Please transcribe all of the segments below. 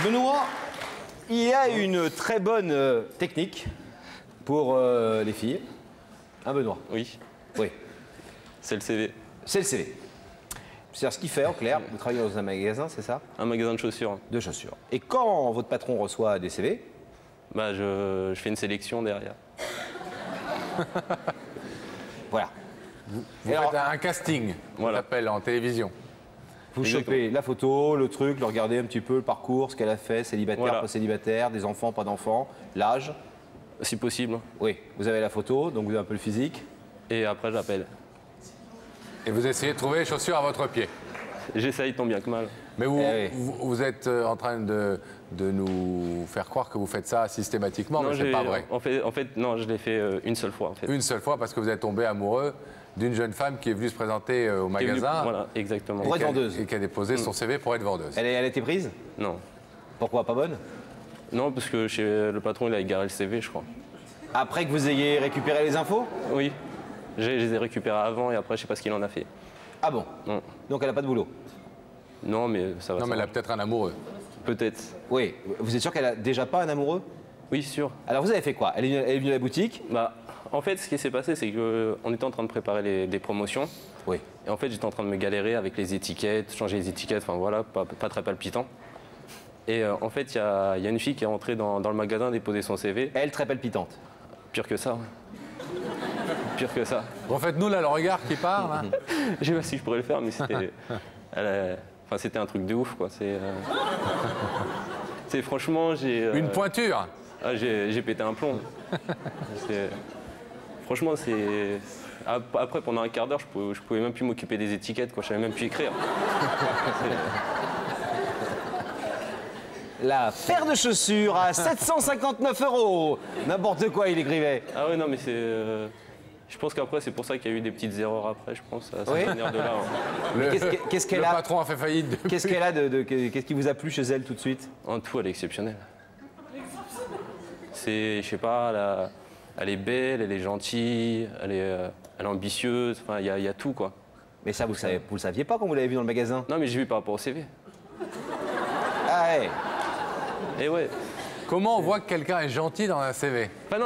Benoît, il y a une très bonne technique pour les filles. Hein, Benoît? Oui. Oui. C'est le CV. C'est le CV. C'est-à-dire ce qu'il fait, en clair, vous travaillez dans un magasin, c'est ça? Un magasin de chaussures. De chaussures. Et quand votre patron reçoit des CV? Bah, je fais une sélection derrière. Voilà. Vous faites un casting, on Voilà. l'appelle en télévision. Vous Exactement. chopez la photo, le truc, le regardez un petit peu, le parcours, ce qu'elle a fait, célibataire, Voilà. pas célibataire, des enfants, pas d'enfants, l'âge. Si possible. Oui, vous avez la photo, donc vous avez un peu le physique. Et après, j'appelle. Et vous essayez de trouver les chaussures à votre pied. J'essaye tant bien que mal. Mais vous, Eh oui. vous êtes en train de nous faire croire que vous faites ça systématiquement, mais c'est pas vrai. En fait, non, je l'ai fait une seule fois. En fait. Une seule fois parce que vous êtes tombé amoureux d'une jeune femme qui est venue se présenter au Qui est venue- magasin Voilà, exactement. Pour être vendeuse. et qui a déposé son CV pour être vendeuse. Elle a été prise? Non. Pourquoi pas bonne? Non, parce que chez le patron, il a égaré le CV, je crois. Après que vous ayez récupéré les infos? Oui. Je les ai récupérés avant et après, je sais pas ce qu'il en a fait. Ah bon? Non. Donc elle n'a pas de boulot? Non, mais ça va. Non, ça mais elle va. a peut-être un amoureux. Peut-être. Oui. Vous êtes sûr qu'elle a déjà pas un amoureux? Oui, sûr. Alors vous avez fait quoi? Elle est venue à la boutique? Bah, en fait, ce qui s'est passé, c'est qu'on était en train de préparer des promotions. Oui. Et en fait, j'étais en train de me galérer avec les étiquettes, changer les étiquettes, enfin voilà, pas très palpitant. Et en fait, il y a une fille qui est rentrée dans le magasin déposer son CV. Elle, très palpitante. Pire que ça. Pire que ça. Refaites-nous là le regard qui parle. Hein. Je sais pas si je pourrais le faire, mais c'était. Enfin, c'était un truc de ouf, quoi. C'est franchement, j'ai. Une pointure. Ah, j'ai pété un plomb. Franchement, c'est. Après, pendant un quart d'heure, je pouvais même plus m'occuper des étiquettes, quoi. Je savais même plus écrire. La paire de chaussures à 759 €. N'importe quoi, il écrivait. Ah ouais, non, mais c'est. Je pense qu'après, c'est pour ça qu'il y a eu des petites erreurs après, je pense. Ça Oui. peut venir de là. Hein. Qu'est-ce qu'elle Le a? patron a fait faillite. Qu'est-ce qu'elle a qu'est-ce qui vous a plu chez elle tout de suite? En tout, elle est exceptionnelle. C'est, je sais pas, elle est belle, elle est gentille, elle est ambitieuse, enfin, il y a tout, quoi. Mais ça, vous le saviez pas quand vous l'avez vu dans le magasin? Non, mais j'ai vu par rapport au CV. Ah ouais. Et ouais. Comment on voit que quelqu'un est gentil dans un CV? Enfin,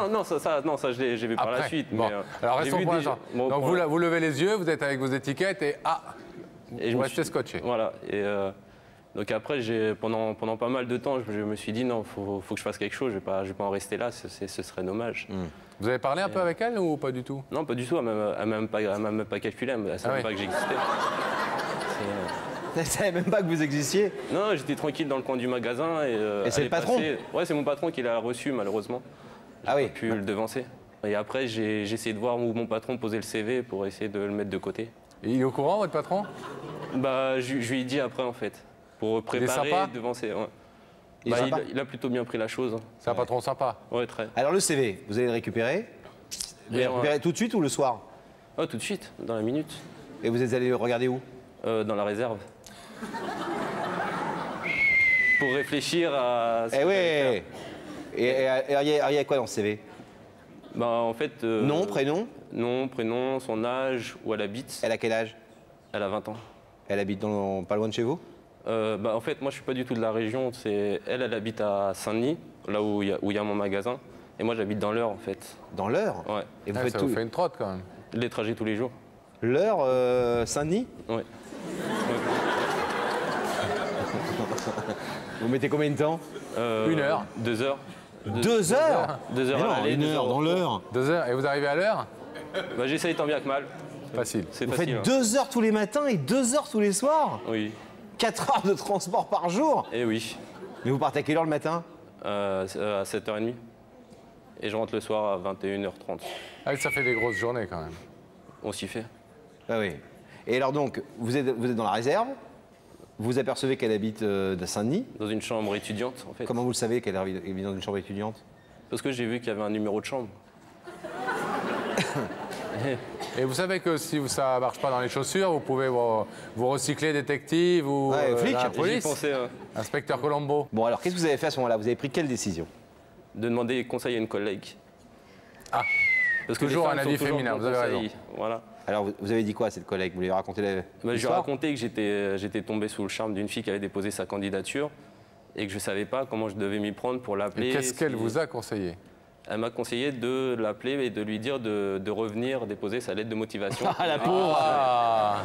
non, ça j'ai vu par la Après. suite. Bon. Mais, Alors j'ai restons vu pour déjà- l'instant. bon, Donc voilà. vous levez les yeux, vous êtes avec vos étiquettes et Et je vous me restez suis- scotché. Voilà. Et donc après, pendant pas mal de temps, je me suis dit non, faut que je fasse quelque chose. Je vais pas en rester là. Ce serait dommage. Vous avez parlé un peu avec elle ou pas du tout? Non, pas du tout. Elle m'a même pas calculé. Elle savait Ah ouais. pas que j'existais. Elle savait même pas que vous existiez. Non, j'étais tranquille dans le coin du magasin et. c'est elle le est patron? passée- Ouais, c'est mon patron qui l'a reçu malheureusement. Ah oui. J'ai pas pu le devancer. Et après, j'ai essayé de voir où mon patron posait le CV pour essayer de le mettre de côté. Et il est au courant, votre patron? Bah, je lui ai dit après en fait, pour préparer, sympa devancer. Ouais. Il est Bah, sympa il a plutôt bien pris la chose. C'est un patron sympa. Ouais, très. Alors le CV, vous allez le récupérer? Vous allez le récupérer tout de suite ou le soir? Oh, tout de suite, dans la minute, Et vous êtes allé le regarder où? dans la réserve. Pour réfléchir à. ce Eh que oui. j'allais faire. Et il y a quoi dans le CV? Bah, en fait. Nom, prénom? Nom, prénom, son âge, où elle habite. Elle a quel âge? Elle a 20 ans. Elle habite pas loin de chez vous? Bah, en fait, moi, je suis pas du tout de la région. Elle habite à Saint-Denis, là où il y a mon magasin. Et moi, j'habite dans l'Eure, en fait. Dans l'Eure? Ouais. Et vous Ah, faites ça tout. vous fait une trotte quand même. Les trajets tous les jours. L'Eure, Saint-Denis? Ouais. Vous mettez combien de temps? 1 heure. 2 heures. 2 heures? 2 heures Mais à non, l'aller, 1 2 heure heures dans au l'Eure. 2 heures. Et vous arrivez à l'heure? Bah, j'essaye tant bien que mal. Facile. C'est Vous facile. faites 2 heures tous les matins et 2 heures tous les soirs? Oui. 4 heures de transport par jour? Et oui. Mais vous partez à quelle heure le matin? À 7h30. Et je rentre le soir à 21h30. Ah oui, ça fait des grosses journées quand même. On s'y fait. Ah oui. Et alors donc, vous êtes dans la réserve, vous apercevez qu'elle habite à Saint-Denis. Dans une chambre étudiante, en fait. Comment vous le savez qu'elle habite dans une chambre étudiante? Parce que j'ai vu qu'il y avait un numéro de chambre. Et vous savez que si ça marche pas dans les chaussures, vous pouvez vous recycler détective ou Ouais, flic. la J'y police. pensais Inspecteur Colombo. Bon alors, qu'est-ce que vous avez fait à ce moment-là? Vous avez pris quelle décision? de demander conseil à une collègue. Ah, Parce que toujours les un femmes avis sont toujours féminin, pour vous avez conseil. Voilà. Alors, vous avez dit quoi à cette collègue? Vous lui avez raconté Bah, je lui ai l'histoire? raconté que j'étais tombé sous le charme d'une fille qui avait déposé sa candidature et que je ne savais pas comment je devais m'y prendre pour l'appeler. Qu'est-ce qu'elle vous a conseillé? Elle m'a conseillé de l'appeler et de lui dire de revenir déposer sa lettre de motivation. Ah, la pauvre. Ah,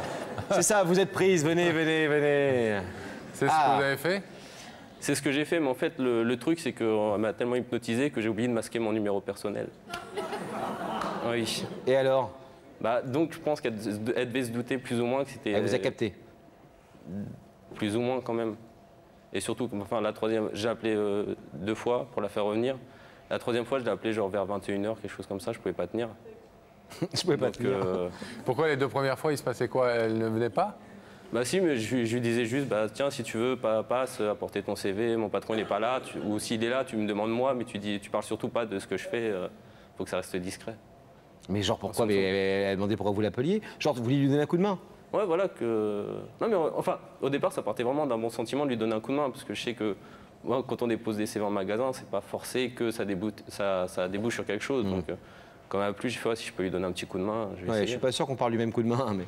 C'est ça, vous êtes prise, venez, venez, venez. c'est ce que vous avez fait? C'est ce que j'ai fait, mais en fait, le truc, c'est qu'elle m'a tellement hypnotisé que j'ai oublié de masquer mon numéro personnel. Oui. Et alors? Bah, donc, je pense qu'elle devait se douter plus ou moins que c'était... Elle vous a capté? Plus ou moins, quand même. Et surtout, enfin, la troisième, j'ai appelé 2 fois pour la faire revenir. La troisième fois, je l'ai appelée genre vers 21h, quelque chose comme ça, je pouvais pas tenir. Je pouvais pas Donc, tenir. Pourquoi les 2 premières fois, il se passait quoi? Elle ne venait pas? Bah si, mais je lui disais juste, bah tiens, si tu veux, passe, apporter ton CV, mon patron il n'est pas là, ou s'il est là, tu me demandes moi, mais tu parles surtout pas de ce que je fais, faut que ça reste discret. Mais genre pourquoi? Mais elle a demandé pourquoi vous l'appeliez? Genre vous vouliez lui donner un coup de main? Ouais, voilà que... Non mais enfin, au départ, ça partait vraiment d'un bon sentiment de lui donner un coup de main, parce que je sais que moi, quand on dépose des CV en magasin, c'est pas forcé que ça débouche sur quelque chose, donc quand elle m'a plu, j'ai fait, ouais, si je peux lui donner un petit coup de main, je vais Ouais, je essayer. suis pas sûr qu'on parle du même coup de main, mais...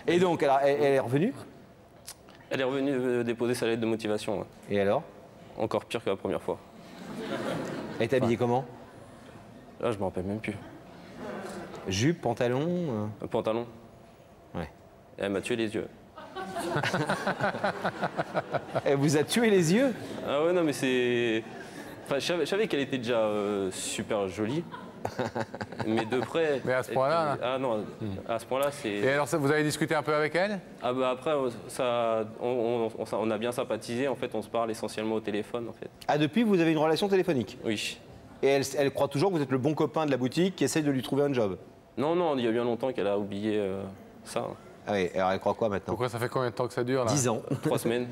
Et donc, alors, elle est revenue? Elle est revenue déposer sa lettre de motivation, ouais. Et alors? Encore pire que la première fois. Elle est habillée comment? Là, je me rappelle même plus. Jupe, pantalon? Un pantalon, Ouais. et elle m'a tué les yeux. Elle vous a tué les yeux? Ah ouais, non, mais c'est... Enfin, je savais qu'elle était déjà super jolie, mais de près... Mais à ce point-là, elle était- Ah non, à ce point-là, c'est... Et alors, vous avez discuté un peu avec elle? Ah bah après, on a bien sympathisé, en fait, on se parle essentiellement au téléphone, en fait. Ah, depuis, vous avez une relation téléphonique? Oui. Et elle croit toujours que vous êtes le bon copain de la boutique qui essaye de lui trouver un job? Non, non, il y a bien longtemps qu'elle a oublié ça. Ah oui, alors elle croit quoi maintenant? Pourquoi ça fait combien de temps que ça dure là? 10 ans. 3 semaines.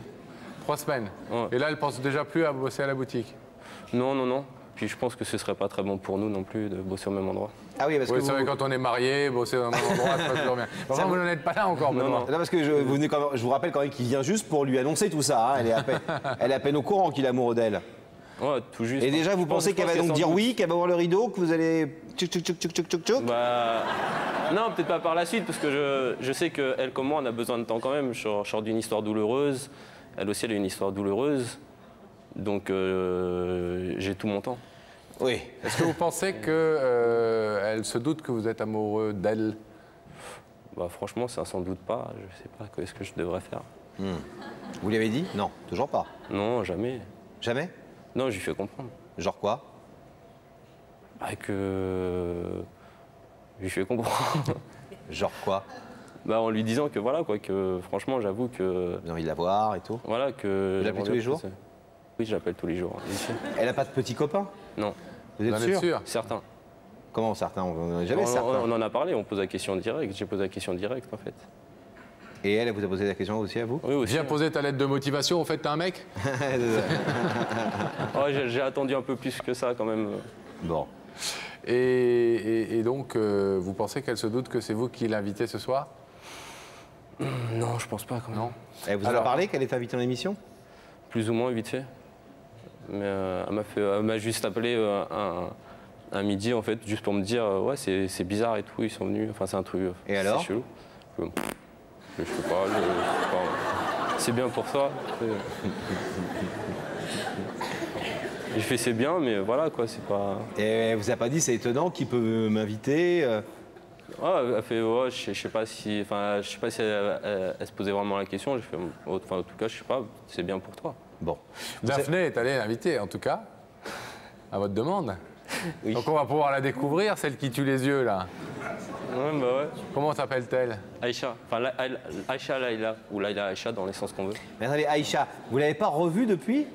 3 semaines. Ouais. Et là, elle pense déjà plus à bosser à la boutique. Non, non, non. Puis je pense que ce serait pas très bon pour nous non plus de bosser au même endroit. Ah oui, parce Oui, que c'est vrai, vous... quand on est marié, bosser dans un même endroit, ça passe toujours bien. Enfin, vous n'en êtes pas là encore, Benoît. non. Non, parce que vous venez quand même- je vous rappelle quand même qu'il vient juste pour lui annoncer tout ça. Hein. Elle est à peine au courant qu'il est amoureux d'elle. Ouais, tout juste. Et déjà, vous pensez qu'elle va donc dire oui, qu'elle va ouvrir le rideau, que vous allez tchouk tchouk tchouk tchouk tchouk tchouk? Bah... Non, peut-être pas par la suite, parce que je sais qu'elle comme moi, on a besoin de temps quand même. Je sors d'une histoire douloureuse. Elle aussi, elle a une histoire douloureuse. Donc, j'ai tout mon temps. Oui. Est-ce que vous pensez qu'elle se doute que vous êtes amoureux d'elle? Bah, franchement, ça sans doute pas. Je sais pas, qu'est-ce que je devrais faire. Vous lui avez dit? Non, toujours pas. Non, jamais. Jamais? Non, je lui fais comprendre. Genre quoi? Bah, que... Je lui fais comprendre. Genre quoi? Bah, en lui disant que voilà, quoi, que franchement, j'avoue que... Vous avez envie de la voir et tout? Voilà, que... Vous l'appelez tous les jours? Oui, je l'appelle tous les jours. Ici. Elle a pas de petit copain? Non, Vous êtes Vous en êtes sûr? certains. Comment certains? On n'a jamais on, certains. on en a parlé, on pose la question directe. J'ai posé la question directe, en fait. Et elle vous a posé la question aussi à vous? Oui, aussi. Viens poser ta lettre de motivation, au fait, t'es un mec? Ouais, j'ai attendu un peu plus que ça, quand même. Bon. Et donc, vous pensez qu'elle se doute que c'est vous qui l'invitez ce soir? Non, je pense pas, quand même. Non. Elle vous en a Alors- parlé qu'elle est invitée dans l'émission? Plus ou moins, vite fait. Mais elle m'a juste appelé un midi, en fait, juste pour me dire ouais, c'est bizarre et tout, ils sont venus. Enfin, c'est un truc. Et alors? C'est chelou. Je sais pas, c'est bien pour ça. J'ai fait c'est bien, mais voilà, quoi, c'est pas. Et elle vous a pas dit c'est étonnant qu'il peut m'inviter? Ouais, elle fait ouais, je sais pas si. Enfin, je sais pas si elle se posait vraiment la question. J'ai fait enfin, en tout cas, je sais pas, c'est bien pour toi. Bon. Daphné est allée l'inviter, en tout cas, à votre demande. Oui. Donc on va pouvoir la découvrir, celle qui tue les yeux, là. Ouais, bah ouais. Comment s'appelle-t-elle? Aïcha, enfin Aïcha Laïla, ou Laïla Aïcha dans les sens qu'on veut. Mais attendez, Aïcha, vous l'avez pas revue depuis?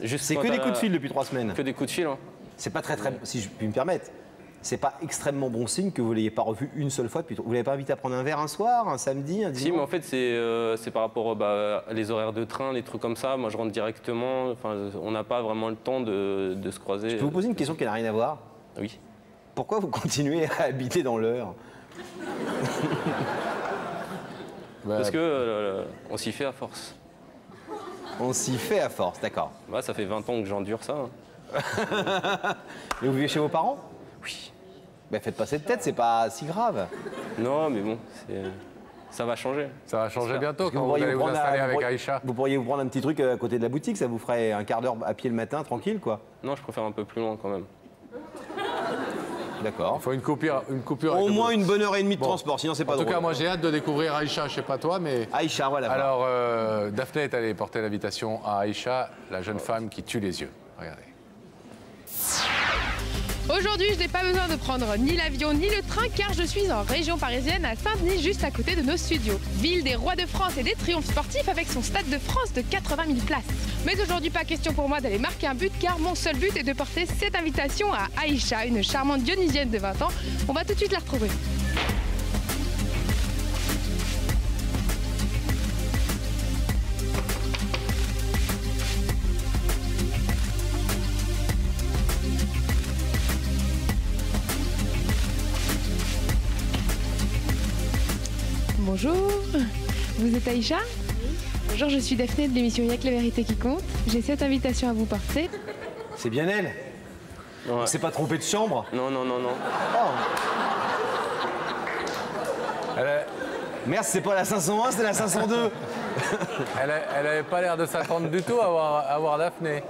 Juste C'est quand que des t'as- coups de fil depuis 3 semaines. Que des coups de fil, hein. C'est pas très, si je puis me permettre, c'est pas extrêmement bon signe que vous l'ayez pas revue une seule fois depuis. Vous l'avez pas invité à prendre un verre un soir, un samedi, un dimanche? Si, mais en fait, c'est par rapport les horaires de train, les trucs comme ça. Moi, je rentre directement. Enfin, on n'a pas vraiment le temps de se croiser. Je peux vous poser une question qui n'a rien à voir? Oui. Pourquoi vous continuez à habiter dans l'heure? Bah, Parce que on s'y fait à force. On s'y fait à force, d'accord. Bah, ça fait 20 ans que j'endure ça, hein. Mais vous vivez chez vos parents? Oui. Ben faites pas cette tête, c'est pas si grave. Non, mais bon, Ça va changer. Ça va changer bientôt Parce que quand vous allez vous installer avec Aïcha. Vous pourriez vous prendre un petit truc à côté de la boutique, ça vous ferait un quart d'heure à pied le matin, tranquille, quoi. Non, je préfère un peu plus loin quand même. D'accord. Il faut une coupure. Au avec moins le une bonne heure et demie de Bon. transport, sinon c'est pas En tout drôle. cas, moi j'ai hâte de découvrir Aïcha, je sais pas toi, mais... Aïcha, voilà. Alors, Daphné est allée porter l'invitation à Aïcha, la jeune femme qui tue les yeux. Regardez. Aujourd'hui, je n'ai pas besoin de prendre ni l'avion ni le train car je suis en région parisienne à Saint-Denis, juste à côté de nos studios. Ville des rois de France et des triomphes sportifs avec son stade de France de 80 000 places. Mais aujourd'hui, pas question pour moi d'aller marquer un but car mon seul but est de porter cette invitation à Aïcha, une charmante dionysienne de 20 ans. On va tout de suite la retrouver. Bonjour, vous êtes Aïcha? Oui. Bonjour, je suis Daphné de l'émission Y'a que la vérité qui compte. J'ai cette invitation à vous porter. C'est bien elle. Ouais. On s'est pas trompé de chambre. Non, non, non, non. Oh. Merde, c'est pas la 501, c'est la 502. Elle avait pas l'air de s'attendre du tout à voir Daphné.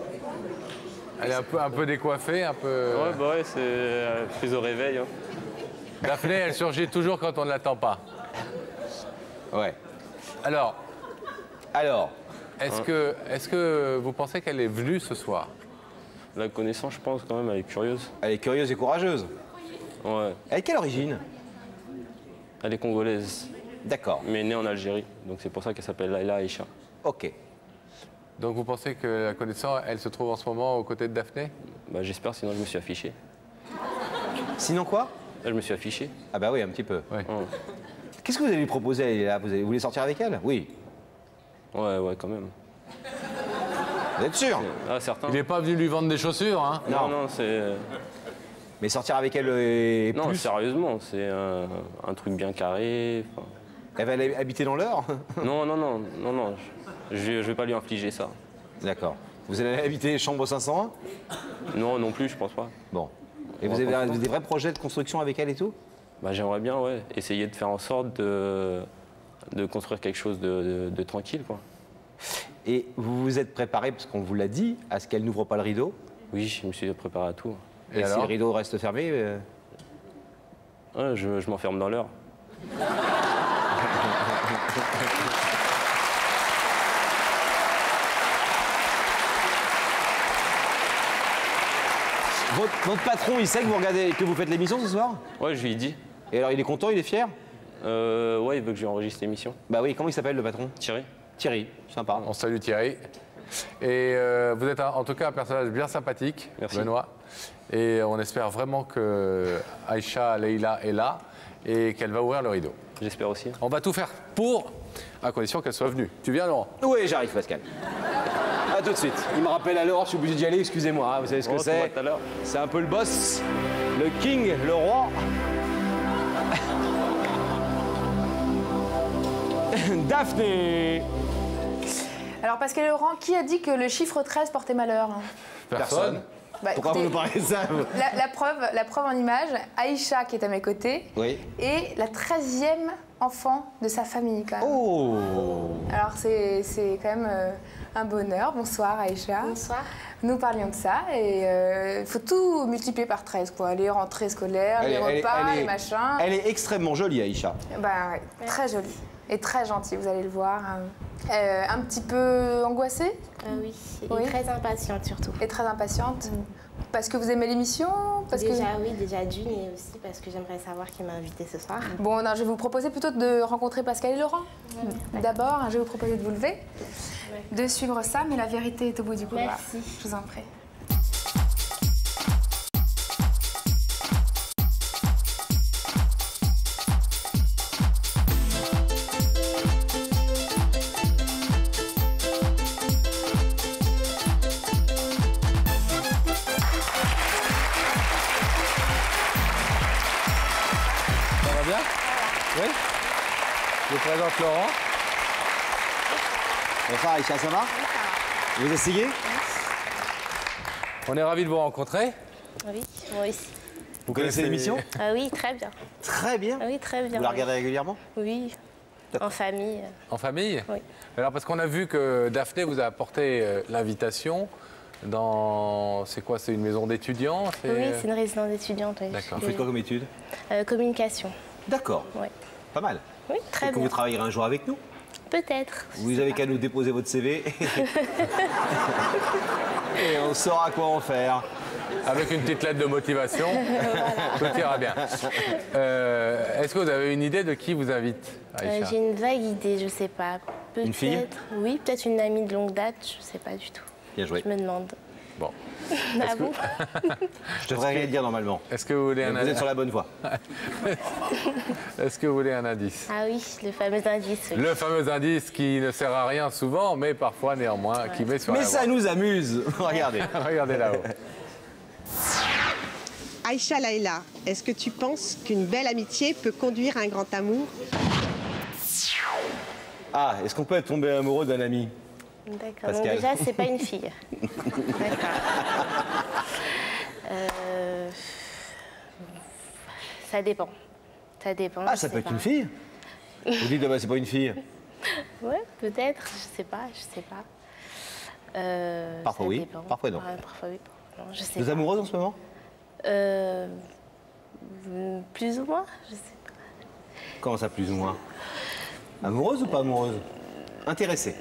Elle est un peu décoiffée, un peu... Ouais, bah ouais, c'est prise au réveil. Hein. Daphné, elle surgit toujours quand on ne l'attend pas. Ouais. Alors, Alors, est-ce que vous pensez qu'elle est venue ce soir? La connaissance, je pense quand même, elle est curieuse. elle est curieuse et courageuse. Ouais. Elle est quelle origine? Elle est congolaise, D'accord. mais née en Algérie. Donc c'est pour ça qu'elle s'appelle Laila Aïcha. Ok. Donc vous pensez que la connaissance, elle se trouve en ce moment aux côtés de Daphné? Bah, j'espère, sinon je me suis affiché. Sinon quoi? Là, je me suis affiché. Ah bah oui, un petit peu. Ouais. Ouais, Qu'est-ce que vous allez lui proposer? Elle est là, vous voulez sortir avec elle? Oui. ouais, quand même. Vous êtes sûr? Ah, certains. Il n'est pas venu lui vendre des chaussures, hein? Non, non, c'est. Mais sortir avec elle et Non, plus? sérieusement, c'est un truc bien carré. enfin. Elle va aller habiter dans l'heure? Non, non, non, non, non. Je vais pas lui infliger ça. D'accord. Vous allez habiter chambre 501? Non, non plus, je pense pas. Bon. Et vous avez des vrais projets de construction avec elle et tout? Bah, j'aimerais bien, ouais, essayer de faire en sorte de construire quelque chose de tranquille, quoi. Et vous vous êtes préparé, parce qu'on vous l'a dit, à ce qu'elle n'ouvre pas le rideau? Oui, je me suis préparé à tout. Et si alors le rideau reste fermé? Ouais, je m'enferme dans l'heure. Votre patron, il sait que vous regardez, que vous faites l'émission ce soir? Ouais, je lui ai dit. Et alors, il est content, il est fier? Ouais, il veut que je lui enregistre l'émission. Bah oui, comment il s'appelle le patron? Thierry. Thierry, sympa. On salue Thierry. Et vous êtes en tout cas un personnage bien sympathique, Merci. Benoît. Et on espère vraiment que Aïcha Leïla est là et qu'elle va ouvrir le rideau. J'espère aussi. On va tout faire pour, à condition qu'elle soit venue. Tu viens, Laurent? Oui, j'arrive, Pascal. À tout de suite. Il me rappelle à l'heure, je suis obligé d'y aller, excusez-moi. Hein, vous savez ce que On se revoit c'est? tout à l'heure. C'est un peu le boss, le king, le roi. Daphné. Alors Pascal et Laurent, qui a dit que le chiffre 13 portait malheur? Personne. Bah, Pourquoi vous écoutez, nous parlez de ça vous la preuve en image, Aïcha qui est à mes côtés, Oui. est la 13e enfant de sa famille quand même. Oh. Alors c'est quand même un bonheur. Bonsoir Aïcha. Bonsoir. Nous parlions de ça et il faut tout multiplier par 13 quoi. Les rentrées scolaires, les repas, les machins. Elle est extrêmement jolie, Aïcha. Bah ouais, très jolie et très gentille, vous allez le voir. Un petit peu angoissée Oui, Oui. et très impatiente surtout. et très impatiente. Parce que vous aimez l'émission parce Déjà, que... oui, déjà d'une et aussi parce que j'aimerais savoir qui m'a invitée ce soir. Bon, non, je vais vous proposer plutôt de rencontrer Pascal et Laurent. D'abord, je vais vous proposer de vous lever, de suivre ça, mais la vérité est au bout du couloir. Merci. Je vous en prie. Ça va bien? Oui? Je vous présente Laurent. Bonsoir, Aïcha, ça va? Vous vous asseyez? On est ravis de vous rencontrer. Oui, moi aussi. Vous connaissez l'émission? Ah oui, très bien. Très bien. Ah oui, très bien. Vous la regardez régulièrement? Oui, En famille. En famille? Oui. Alors, parce qu'on a vu que Daphné vous a apporté l'invitation dans... C'est quoi? C'est une maison d'étudiants? Oui, c'est une résidence d'étudiante. Oui. D'accord. Vous faites quoi comme étude? Communication. D'accord. Oui. Pas mal. Oui, Et très que bien. vous travaillerez un jour avec nous? Peut-être. je Vous sais avez pas. qu'à nous déposer votre CV. Et on saura quoi en faire. Avec une petite lettre de motivation, tout ira bien. Est-ce que vous avez une idée de qui vous invite, Aïcha? J'ai une vague idée, je sais pas. Une fille? Peut-être. Oui, peut-être une amie de longue date, je sais pas du tout. Bien joué. Je me demande. Bon. Ah bon? Je devrais rien dire normalement. Est-ce que vous voulez un Vous êtes sur la bonne voie. Est-ce que vous voulez un indice? Ah oui, le fameux indice. Oui. Le fameux indice qui ne sert à rien souvent, mais parfois néanmoins, qui met sur Mais la ça voie. nous amuse. Regardez. Regardez là-haut. Aïcha Laïla, est-ce que tu penses qu'une belle amitié peut conduire à un grand amour? Ah, est-ce qu'on peut être tombé amoureux d'un ami? D'accord. Donc Pascal. déjà, c'est pas une fille. D'accord. Ça dépend. Ça dépend. Ah, je ça sais peut être pas. une fille? Vous dites, ah bah, c'est pas une fille. Ouais, peut-être. Je sais pas. Je sais pas. Parfois ça oui, dépend. parfois non. Ouais, parfois oui. Non, je sais Vous êtes pas. amoureuse en ce moment? Plus ou moins. Je sais pas. Comment ça, plus ou moins? Amoureuse ou pas amoureuse? Intéressée.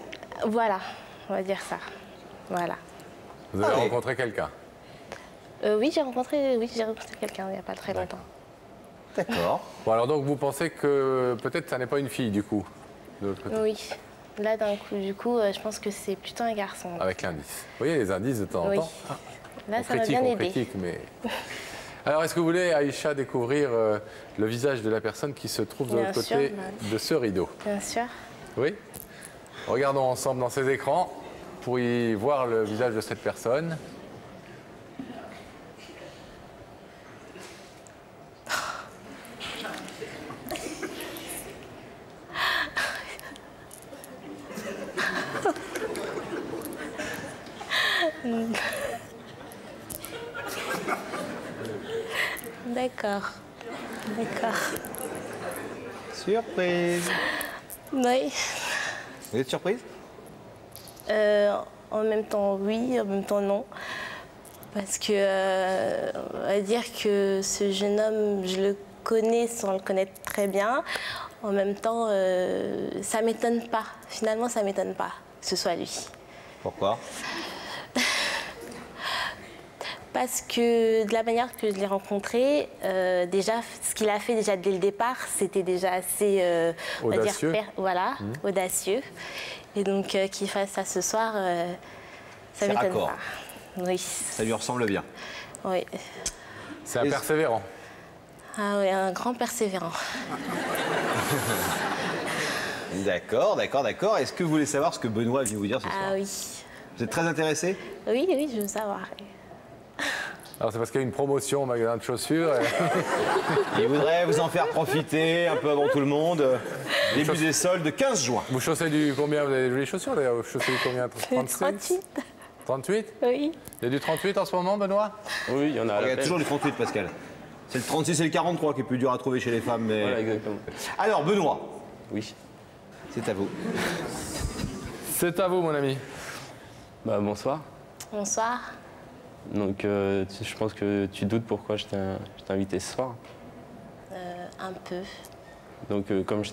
Voilà. On va dire ça. Voilà. Vous avez Ah oui. rencontré quelqu'un? Oui, j'ai rencontré quelqu'un il n'y a pas très longtemps. D'accord. Bon, alors donc vous pensez que peut-être ça n'est pas une fille du coup, de l'autre côté, Oui. Là, d'un coup, du coup, je pense que c'est plutôt un garçon. avec l'indice. Vous voyez les indices de temps en Oui. temps? Là, On ça m'a critique, bien on aidé. critique, mais... Alors, est-ce que vous voulez, Aïcha, découvrir le visage de la personne qui se trouve de Bien l'autre sûr, côté bah. de ce rideau? Bien sûr. Oui? Regardons ensemble dans ces écrans pour y voir le visage de cette personne. D'accord. D'accord. Surprise. Oui. Vous êtes surprise? En même temps, oui, en même temps, non. Parce que, on va dire que ce jeune homme, je le connais sans le connaître très bien. En même temps, ça m'étonne pas. Finalement, ça m'étonne pas que ce soit lui. Pourquoi? Parce que de la manière que je l'ai rencontré, déjà, ce qu'il a fait déjà dès le départ, c'était déjà assez, on va dire, Audacieux. voilà, audacieux. Et donc, qu'il fasse ça ce soir, ça C'est m'étonne raccord. pas. Oui, Ça lui ressemble bien. oui. C'est un Et- persévérant. Ah oui, un grand persévérant. D'accord, d'accord, d'accord. Est-ce que vous voulez savoir ce que Benoît vient vous dire ce soir? Ah oui. Vous êtes très intéressé? Oui, oui, je veux savoir. Alors, c'est parce qu'il y a une promotion au magasin de chaussures. Il voudrait vous en faire profiter un peu avant tout le monde. Début des soldes, 15 juin. Vous chaussez du combien? Vous avez les chaussures d'ailleurs? Vous chaussez du combien? 36? 38. 38? Oui. Il y a du 38 en ce moment, Benoît? Oui, il y en a à Il y a l'appel. toujours les 38, Pascal. C'est le 36 et le 43 qui est plus dur à trouver chez les femmes. Mais... Voilà, exactement. Alors, Benoît, Oui. c'est à vous. C'est à vous, mon ami. Bah, bonsoir. Bonsoir. Donc, je pense que tu doutes pourquoi je t'ai invité ce soir. Un peu. Donc, comme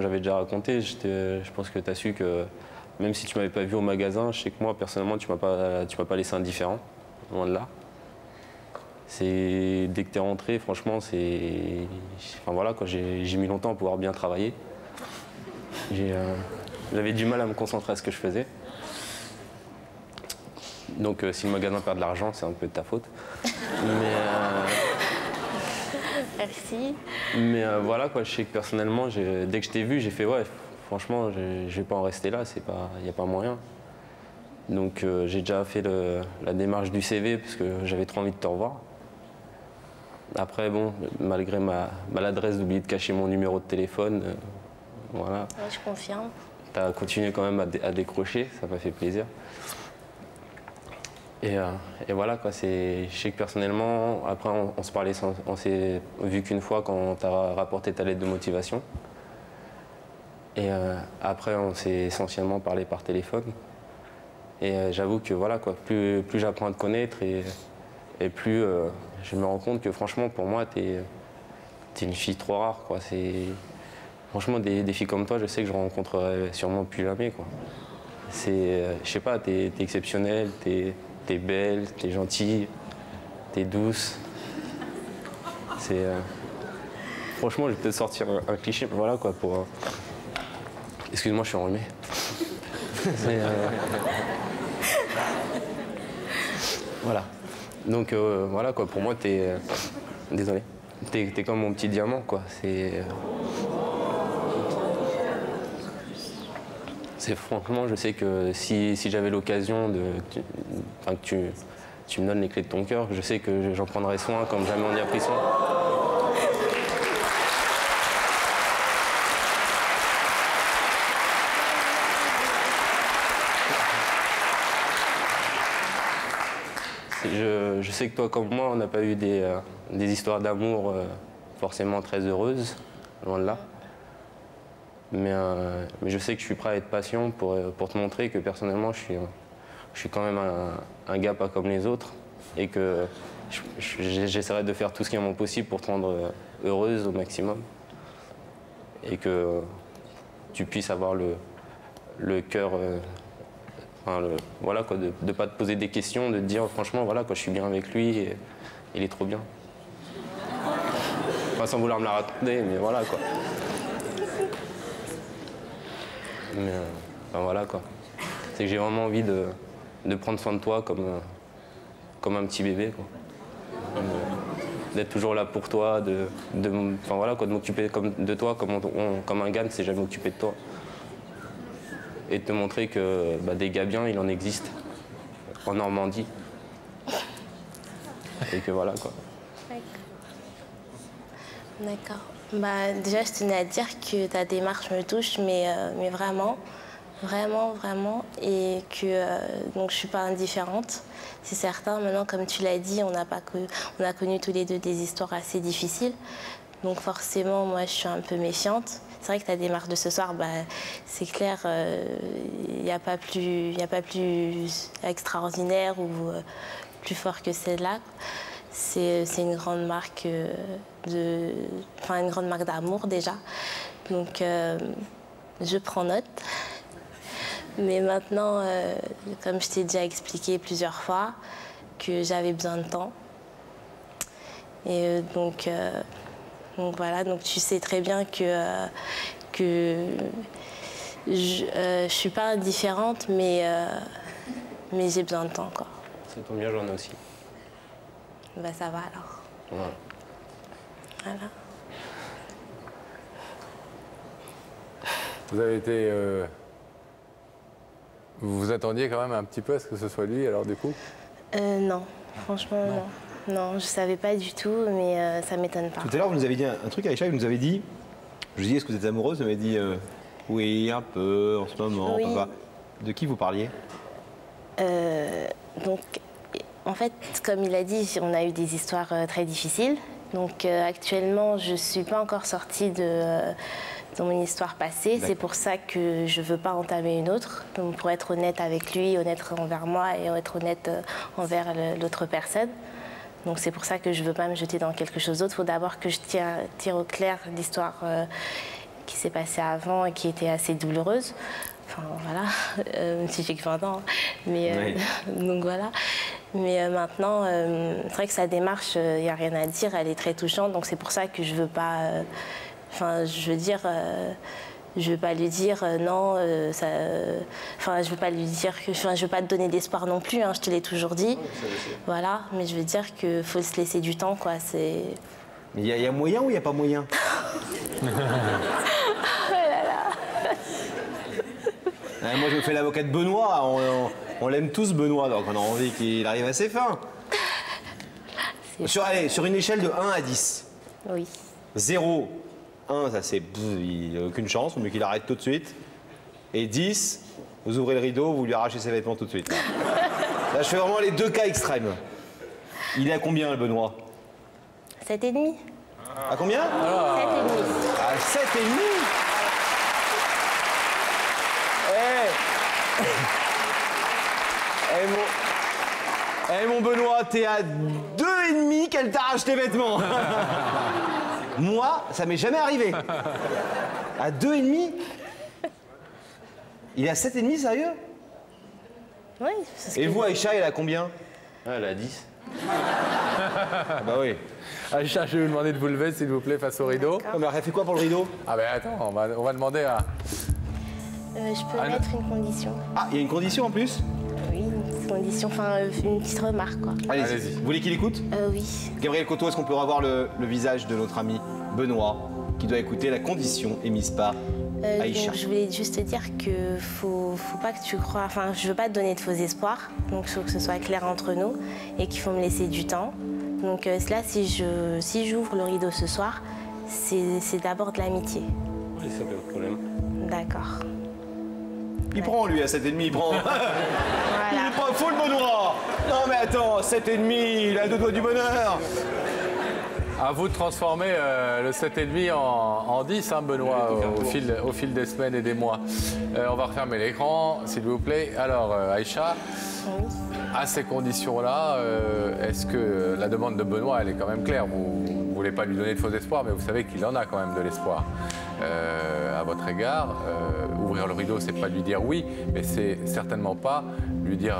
j'avais déjà raconté, je pense que tu as su que même si tu m'avais pas vu au magasin, je sais que moi, personnellement, tu m'as pas laissé indifférent. Loin de là. Dès que tu es rentré, franchement, enfin, voilà, quoi, j'ai mis longtemps à pouvoir bien travailler. J'avais du mal à me concentrer à ce que je faisais. Donc, si le magasin perd de l'argent, c'est un peu de ta faute. Merci. Mais voilà, quoi, je sais que personnellement, dès que je t'ai vu, j'ai fait ouais, franchement, je vais pas en rester là, il n'y a pas moyen. Donc j'ai déjà fait la démarche du CV parce que j'avais trop envie de te revoir. Après, bon, malgré ma maladresse d'oublier de cacher mon numéro de téléphone, voilà, Ouais, je confirme. tu as continué quand même à décrocher, ça m'a fait plaisir. Et voilà, quoi, je sais que personnellement, après on se parlait, on s'est vu qu'une fois quand tu as rapporté ta lettre de motivation. Et après, on s'est essentiellement parlé par téléphone. Et j'avoue que voilà, quoi, plus j'apprends à te connaître et plus je me rends compte que franchement, pour moi, t'es une fille trop rare, quoi. Franchement, des filles comme toi, je sais que je rencontrerai sûrement plus jamais, quoi. Je sais pas, t'es exceptionnelle, t'es belle, t'es gentille, t'es douce. Franchement, je vais peut-être sortir un cliché, mais voilà, quoi, pour... Excuse-moi, je suis enrhumé. Voilà. Donc voilà, quoi, pour moi, désolé. T'es comme mon petit diamant, quoi. Franchement, je sais que si j'avais l'occasion que tu me donnes les clés de ton cœur, je sais que j'en prendrai soin comme jamais on y a pris soin. Je sais que toi comme moi, on n'a pas eu des histoires d'amour forcément très heureuses, loin de là. Mais je sais que je suis prêt à être patient pour te montrer que personnellement, je suis quand même un gars pas comme les autres et que j'essaierai de faire tout ce qui est mon possible pour te rendre heureuse au maximum et que tu puisses avoir le cœur, voilà quoi, de ne pas te poser des questions, de te dire franchement voilà quoi, je suis bien avec lui et il est trop bien. Enfin, sans vouloir me la raconter, mais voilà quoi. Mais enfin, voilà quoi. C'est que j'ai vraiment envie de prendre soin de toi comme un petit bébé, quoi. D'être toujours là pour toi, enfin, voilà, quoi, de m'occuper de toi comme un gars ne s'est jamais occupé de toi. Et de te montrer que des gars bien, il en existe en Normandie. Et que voilà quoi. D'accord. Déjà, je tenais à dire que ta démarche me touche, mais vraiment, vraiment, vraiment. Et que donc, je ne suis pas indifférente, c'est certain. Maintenant, comme tu l'as dit, on a connu tous les deux des histoires assez difficiles. Donc forcément, moi, je suis un peu méfiante. C'est vrai que ta démarche de ce soir, c'est clair, il n'y a pas plus extraordinaire ou plus fort que celle-là. C'est une grande marque une grande marque d'amour déjà. Donc je prends note. Mais maintenant, comme je t'ai déjà expliqué plusieurs fois, que j'avais besoin de temps. Et donc voilà, donc tu sais très bien que je suis pas indifférente, mais j'ai besoin de temps, quoi. Ça tombe bien, j'en ai aussi. Ça va alors. Voilà. Voilà. Vous avez été... Vous vous attendiez quand même un petit peu à ce que ce soit lui, alors du coup? Non, franchement non. Non, je savais pas du tout, mais ça m'étonne pas. Tout à l'heure, vous nous avez dit un truc, Aïcha, vous nous avez dit, je vous dis, est-ce que vous êtes amoureuse? Vous m'avez dit, oui, un peu, en ce moment, oui. papa. De qui vous parliez? Donc, en fait, comme il a dit, on a eu des histoires très difficiles. Donc, actuellement, je suis pas encore sortie de mon histoire passée. C'est pour ça que je veux pas entamer une autre. Donc, pour être honnête avec lui, honnête envers moi et être honnête envers l'autre personne. Donc c'est pour ça que je ne veux pas me jeter dans quelque chose d'autre. Il faut d'abord que je tire au clair l'histoire qui s'est passée avant et qui était assez douloureuse. Enfin voilà, même si j'ai que 20 ans. Mais, donc voilà. Mais maintenant, c'est vrai que sa démarche, il n'y a rien à dire, elle est très touchante. Donc c'est pour ça que je ne veux pas... je veux dire... je ne veux pas lui dire non, je veux pas lui dire que, je veux pas te donner d'espoir non plus, hein, je te l'ai toujours dit. Voilà, mais je veux dire qu'il faut se laisser du temps, quoi. Mais il y a moyen ou il n'y a pas moyen? Oh là là. Moi, je me fais l'avocat de Benoît. On l'aime tous, Benoît, donc on a envie qu'il arrive à ses fins. Sur une échelle de 1 à 10. Oui. 0. 1, ça c'est... Il n'a aucune chance, mieux qu'il arrête tout de suite. Et 10, vous ouvrez le rideau, vous lui arrachez ses vêtements tout de suite. Là, je fais vraiment les deux cas extrêmes. Il est à combien, le Benoît? 7,5. À combien? 7,5. À 7,5. mon Benoît, t'es à 2,5 qu'elle t'arrache tes vêtements. Moi, ça m'est jamais arrivé. À 2,5 ? Il est à 7,5, sérieux? Oui. c'est ce Et que- vous, Aïcha, il a combien? Ah, elle a 10. Ah bah oui. Aïcha, je vais vous demander de vous lever, s'il vous plaît, face au rideau. Oh, mais elle fait quoi pour le rideau? Ah ben attends, on va demander à... Je peux mettre une condition. Ah, il y a une condition en plus? Oui, une petite condition, enfin une petite remarque quoi. Allez-y. Vous voulez qu'il écoute? Oui. Gabriel Coteau, est-ce qu'on peut revoir le visage de notre ami Benoît, qui doit écouter la condition émise par Aïcha? Donc, je voulais juste te dire que faut pas que tu crois, enfin je veux pas te donner de faux espoirs, donc il faut que ce soit clair entre nous et qu'il faut me laisser du temps. Donc là, si j'ouvre le rideau ce soir, c'est d'abord de l'amitié. Oui, ça pas de problème. D'accord. Il prend, lui, à 7,5, il prend. Il Voilà. est pas fou, le Benoît. Non, mais attends, 7,5, il a 2 doigts du bonheur. À vous de transformer le 7,5 en 10, hein, Benoît, au fil des semaines et des mois. On va refermer l'écran, s'il vous plaît. Alors, Aïcha, Oui. à ces conditions-là, est-ce que la demande de Benoît, elle est quand même claire? Vous ne voulez pas lui donner de faux espoirs, mais vous savez qu'il en a quand même de l'espoir à votre égard. Ouvrir le rideau, c'est pas lui dire oui, mais c'est certainement pas lui dire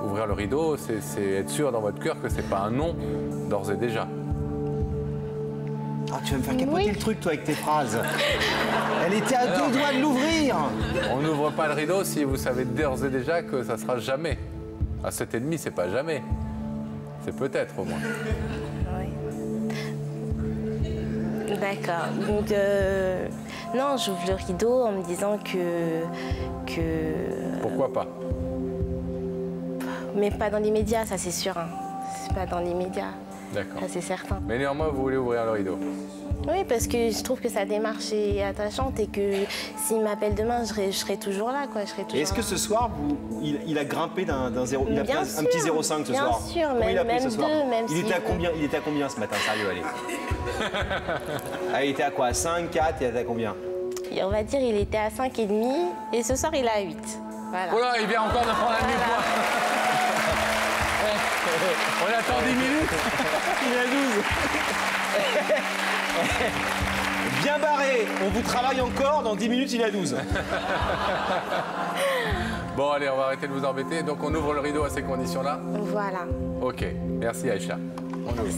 ouvrir le rideau, c'est être sûr dans votre cœur que c'est pas un non d'ores et déjà. Ah, tu vas me faire capoter Oui. le truc, toi, avec tes phrases. Elle était à 2 doigts de l'ouvrir. On n'ouvre pas le rideau si vous savez d'ores et déjà que ça sera jamais. À 7,5, c'est pas jamais. C'est peut-être au moins. Oui. D'accord. Donc non, j'ouvre le rideau en me disant que Pourquoi pas? mais pas dans l'immédiat, ça c'est sûr. Hein. C'est pas dans l'immédiat. D'accord. Ça c'est certain. Mais néanmoins, vous voulez ouvrir le rideau. Oui, parce que je trouve que sa démarche est attachante et que s'il m'appelle demain, je serai toujours là, quoi. Je serai toujours Et est-ce que là. ce soir, il a grimpé d'un 0, il a pris Bien un sûr, petit 0,5 ce bien soir? sûr, Combien il a pris même ce soir? deux, même Il était à s'il combien? Il était à combien ce matin? Sérieux, allez. Ah, il était à quoi? 5, 4, il était à combien? Et on va dire il était à 5,5 et ce soir il est à 8. Voilà. Oh là, il vient encore de prendre un demi-point. On attend 10 minutes. Il est à 12. Bien barré, on vous travaille encore, dans 10 minutes il est à 12. Bon, allez, on va arrêter de vous embêter. Donc, on ouvre le rideau à ces conditions-là. Voilà. Ok, merci Aïcha. On ouvre.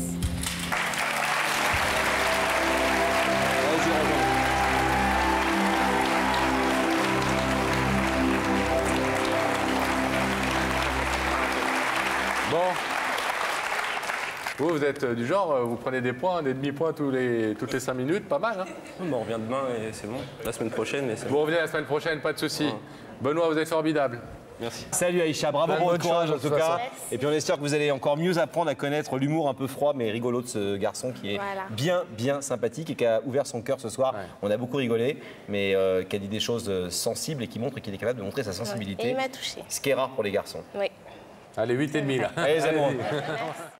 Bon. Vous êtes du genre, vous prenez des points, des demi-points toutes les 5 minutes, pas mal, hein? Bon, on revient demain et c'est bon. La semaine prochaine, mais c'est Vous bon. revenez la semaine prochaine, pas de souci. Benoît, vous êtes formidable. Merci. Salut Aïcha, bravo Plein de pour votre bonnes courage en choses, de tout toute cas. façon. Merci. Et puis on espère que vous allez encore mieux apprendre à connaître l'humour un peu froid mais rigolo de ce garçon qui est Voilà. bien sympathique et qui a ouvert son cœur ce soir. Ouais. On a beaucoup rigolé, mais qui a dit des choses sensibles et qui montre qu'il est capable de montrer sa Et sensibilité. il m'a touchée. Ce qui est rare pour les garçons. Oui. Allez, 8,5 là. Allez les amours.